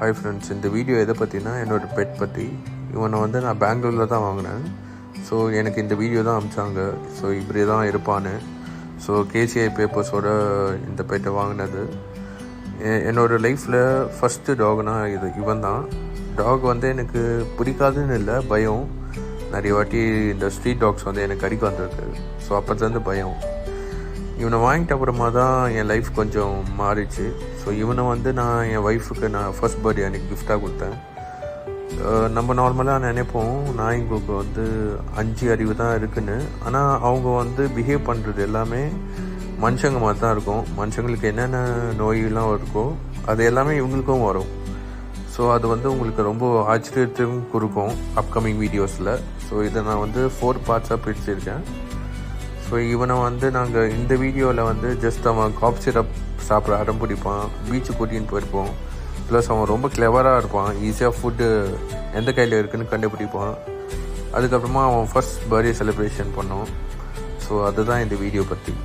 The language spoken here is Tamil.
ஹாய் ஃப்ரெண்ட்ஸ், இந்த வீடியோ எதை பற்றினா என்னோடய பெட் பற்றி. இவனை வந்து நான் பெங்களூரில் தான் வாங்கினேன். ஸோ எனக்கு இந்த வீடியோ தான் அனுப்பிச்சாங்க. ஸோ இப்படி தான் இருப்பான்னு. ஸோ கேசிஐ பேப்பர்ஸோட இந்த பெட்டை வாங்கினது. என்னோடய லைஃப்பில் ஃபஸ்ட்டு டாக்னா இவன் தான். டாக் வந்து எனக்கு பிடிக்காதுன்னு இல்லை, பயம். நிறைய வாட்டி இந்த ஸ்ட்ரீட் டாக்ஸ் வந்து எனக்கு கடிக்க வந்திருக்கு. ஸோ அப்போதுலேருந்து பயம். இவனை வாங்கிட்ட அப்புறமா தான் என் லைஃப் கொஞ்சம் மாறிச்சு. ஸோ இவனை வந்து நான் என் ஒய்ஃபுக்கு ஃபர்ஸ்ட் பர்த்டே அன்றைக்கி கிஃப்டாக கொடுத்தேன். நம்ம நார்மலாக நினைப்போம் நாய்ங்களுக்கு வந்து 5 அறிவு தான் இருக்குன்னு. ஆனால் அவங்க வந்து பிஹேவ் பண்ணுறது எல்லாமே மனுஷங்க மாதிரி தான் இருக்கும். மனுஷங்களுக்கு என்னென்ன நோயெல்லாம் இருக்கோ அது எல்லாமே இவங்களுக்கும் வரும். ஸோ அது வந்து உங்களுக்கு ரொம்ப ஆச்சரியத்தையும் கொடுக்கும் அப்கமிங் வீடியோஸில். ஸோ இதை நான் வந்து 4 பார்ட்ஸாக பிரிச்சிருக்கேன். ஸோ இவனை வந்து நாங்கள் இந்த வீடியோவில் வந்து ஜஸ்ட் அவன் காஃப் சிரப் சாப்பிட அடம் பிடிப்பான், பீச்சு கூட்டின்னு போயிருப்போம். ப்ளஸ் அவன் ரொம்ப கிளவராக இருப்பான், ஈஸியாக ஃபுட்டு எந்த கையில் இருக்குதுன்னு கண்டுபிடிப்பான். அதுக்கப்புறமா அவன் ஃபர்ஸ்ட் பர்த்டே செலிப்ரேஷன் பண்ணோம். ஸோ அதுதான் இந்த வீடியோ பற்றி.